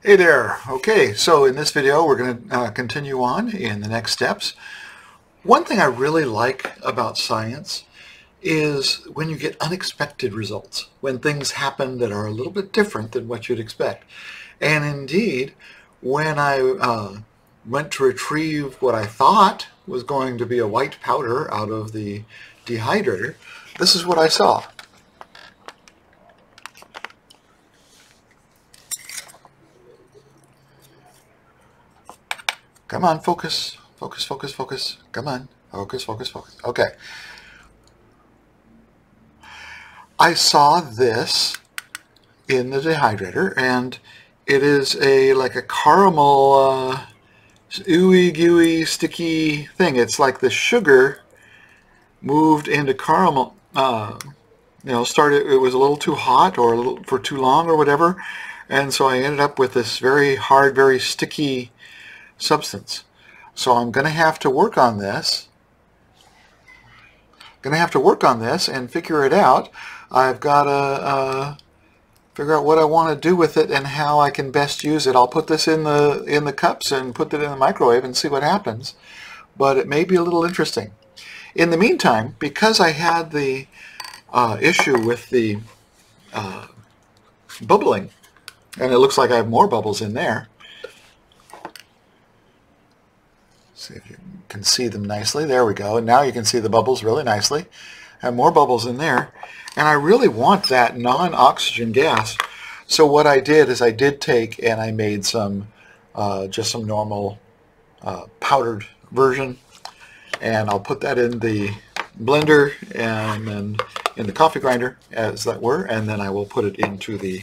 Hey there. Okay, so in this video we're going to continue on in the next steps. One thing I really like about science is when you get unexpected results, when things happen that are a little bit different than what you'd expect. And indeed, when I went to retrieve what I thought was going to be a white powder out of the dehydrator, this is what I saw. Come on, focus, focus, focus, focus. Come on, focus, focus, focus. Okay. I saw this in the dehydrator, and it is like a caramel, ooey gooey, sticky thing. It's like the sugar moved into caramel. It was a little too hot or a little for too long or whatever, and so I ended up with this very hard, very sticky substance. So I'm going to have to work on this. And figure it out. I've got to figure out what I want to do with it and how I can best use it. I'll put this in the cups and put it in the microwave and see what happens. But it may be a little interesting. In the meantime, because I had the issue with the bubbling, and it looks like I have more bubbles in there. See if you can see them nicely. There we go. And now you can see the bubbles really nicely. I have more bubbles in there. And I really want that non-oxygen gas. So what I did is I did take and I made some, just some normal powdered version. And I'll put that in the blender and then in the coffee grinder, as that were. And then I will put it into the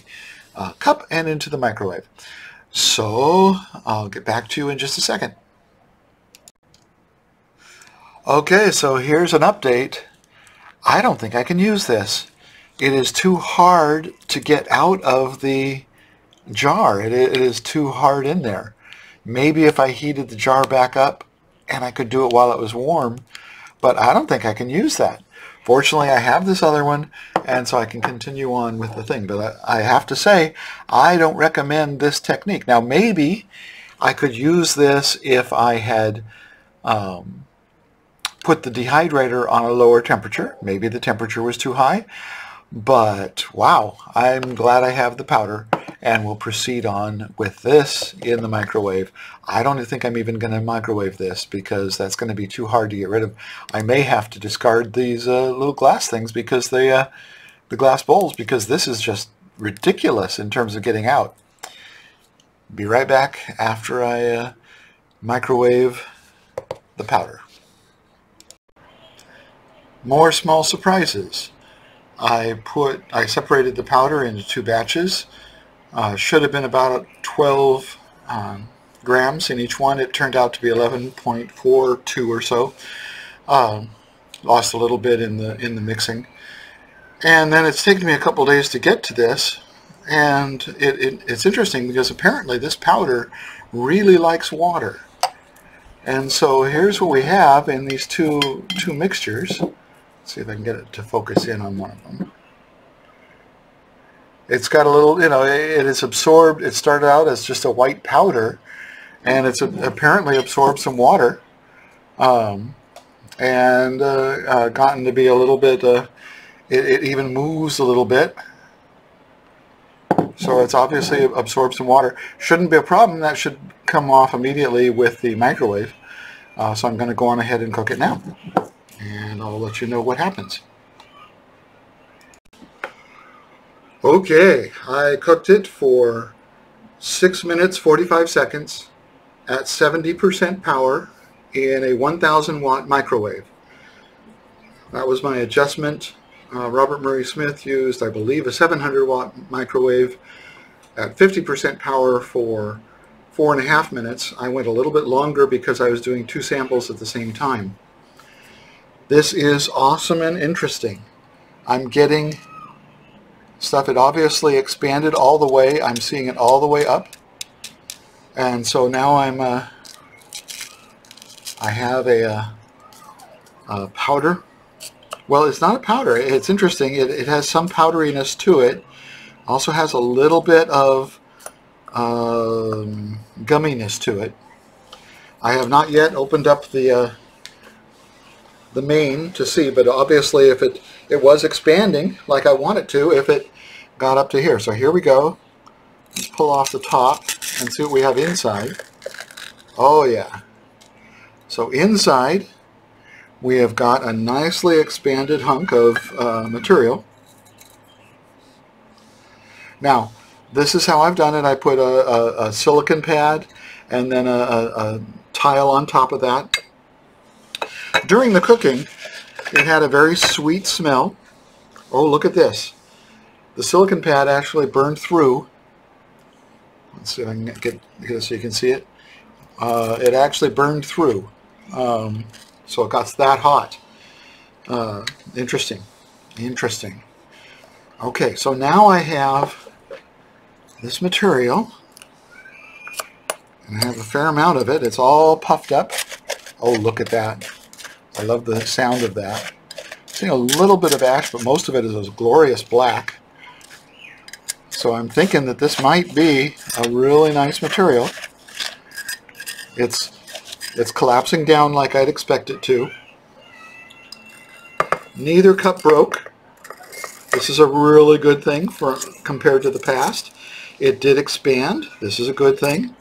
cup and into the microwave. So I'll get back to you in just a second. Okay, so here's an update. I don't think I can use this. It is too hard to get out of the jar. It is too hard in there. Maybe if I heated the jar back up and I could do it while it was warm, but I don't think I can use that. Fortunately, I have this other one, and so I can continue on with the thing. But I have to say, I don't recommend this technique. Now, maybe I could use this if I had put the dehydrator on a lower temperature. Maybe the temperature was too high, but wow, I'm glad I have the powder, and we'll proceed on with this in the microwave. I don't think I'm even going to microwave this because that's going to be too hard to get rid of. I may have to discard these little glass things because the glass bowls, because this is just ridiculous in terms of getting out. Be right back after I microwave the powder. More small surprises. I separated the powder into two batches. Should have been about 12 grams in each one. It turned out to be 11.42 or so. Lost a little bit in the mixing. And then it's taken me a couple days to get to this. And it's interesting because apparently this powder really likes water. And so here's what we have in these two mixtures. See if I can get it to focus in on one of them. It's got a little, it is absorbed. It started out as just a white powder, and it's apparently absorbed some water, and gotten to be a little bit, it even moves a little bit. So it's obviously absorbed some water. Shouldn't be a problem. That should come off immediately with the microwave. So I'm going to go on ahead and cook it now. And I'll let you know what happens. Okay, I cooked it for 6 minutes 45 seconds at 70% power in a 1000 watt microwave. That was my adjustment. Robert Murray Smith used, I believe, a 700 watt microwave at 50% power for 4.5 minutes. I went a little bit longer because I was doing two samples at the same time. This is awesome and interesting. I'm getting stuff. It obviously expanded all the way. I'm seeing it all the way up. And so now I have a powder. Well, it's not a powder. It's interesting. It has some powderiness to it. Also has a little bit of gumminess to it. I have not yet opened up the main to see, but obviously if it was expanding like I want it to, if it got up to here. So here we go. Let's pull off the top and see what we have inside. Oh yeah. So inside we have got a nicely expanded hunk of material. Now this is how I've done it. I put a silicone pad and then a tile on top of that. During the cooking, it had a very sweet smell. Oh, look at this. The silicone pad actually burned through. Let's see if I can get this so you can see it. It actually burned through. So it got that hot. Interesting. Interesting. Okay, so now I have this material. And I have a fair amount of it. It's all puffed up. Oh, look at that. I love the sound of that. Seeing a little bit of ash, but most of it is a glorious black. So I'm thinking that this might be a really nice material. It's collapsing down like I'd expect it to. Neither cup broke. This is a really good thing compared to the past. It did expand. This is a good thing.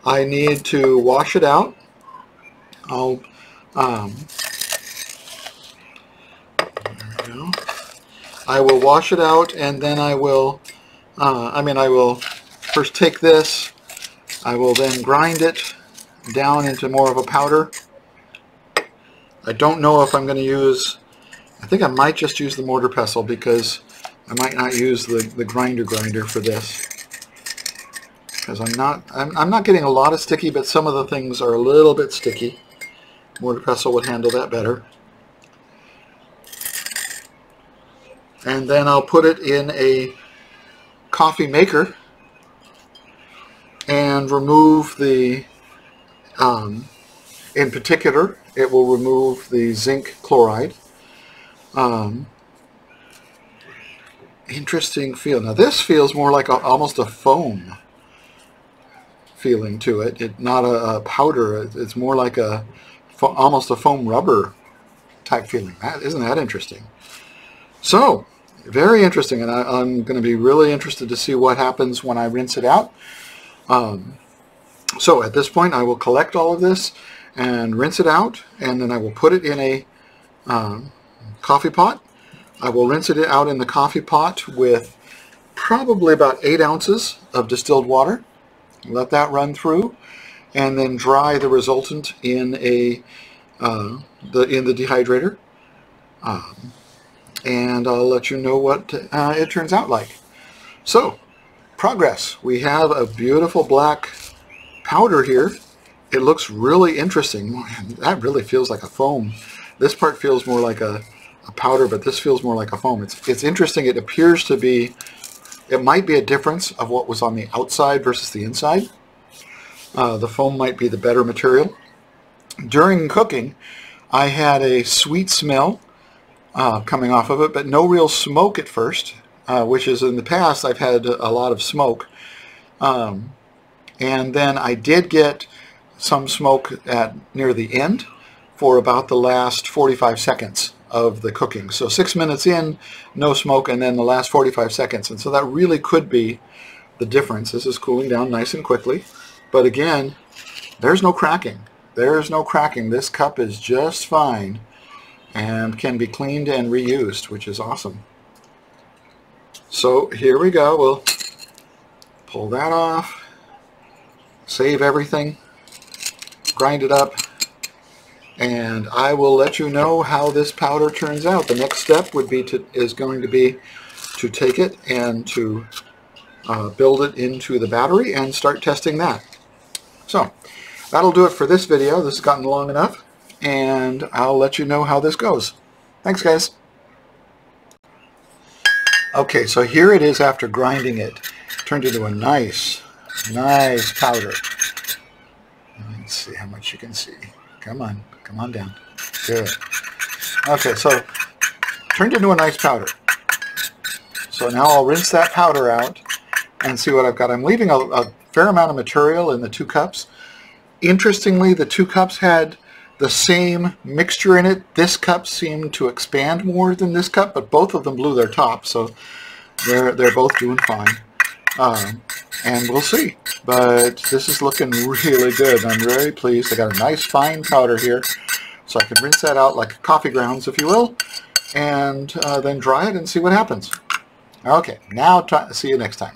I need to wash it out. There we go. I will wash it out, and then I will I will first take this. I will then grind it down into more of a powder. I don't know if I'm going to use, I think I might just use the mortar pestle because I might not use the grinder for this. Because I'm not getting a lot of sticky, but some of the things are a little bit sticky. Mortar pestle would handle that better. And then I'll put it in a coffee maker and remove the, in particular, it will remove the zinc chloride. Interesting feel. Now this feels more like almost a foam feeling to it. It's not a powder. It's more like almost a foam rubber type feeling. Isn't that interesting? So, very interesting, and I'm going to be really interested to see what happens when I rinse it out. So at this point I will collect all of this and rinse it out, and then I will put it in a coffee pot. I will rinse it out in the coffee pot with probably about 8 ounces of distilled water. Let that run through, and then dry the resultant in the dehydrator. And I'll let you know what it turns out like. So, progress. We have a beautiful black powder here. It looks really interesting. That really feels like a foam. This part feels more like a powder, but this feels more like a foam. It's interesting. It appears to be, it might be a difference of what was on the outside versus the inside. The foam might be the better material. During cooking, I had a sweet smell coming off of it, but no real smoke at first, which is in the past I've had a lot of smoke. And then I did get some smoke near the end for about the last 45 seconds of the cooking. So 6 minutes in, no smoke, and then the last 45 seconds. And so that really could be the difference. This is cooling down nice and quickly. But again, there's no cracking. There's no cracking. This cup is just fine and can be cleaned and reused, which is awesome. So here we go. We'll pull that off, save everything, grind it up, and I will let you know how this powder turns out. The next step would be is going to be to take it and to build it into the battery and start testing that. So that'll do it for this video. This has gotten long enough, and I'll let you know how this goes. Thanks, guys. Okay, so here it is after grinding it. Turned into a nice powder. Let's see how much you can see. Come on down. Good. Okay, so turned into a nice powder. So now I'll rinse that powder out, and see what I've got. I'm leaving a fair amount of material in the 2 cups. Interestingly, the 2 cups had the same mixture in it. This cup seemed to expand more than this cup, but both of them blew their top, so they're both doing fine. And we'll see. But this is looking really good. I'm very pleased. I got a nice fine powder here, so I can rinse that out like coffee grounds, if you will, and then dry it and see what happens. Okay, now see you next time.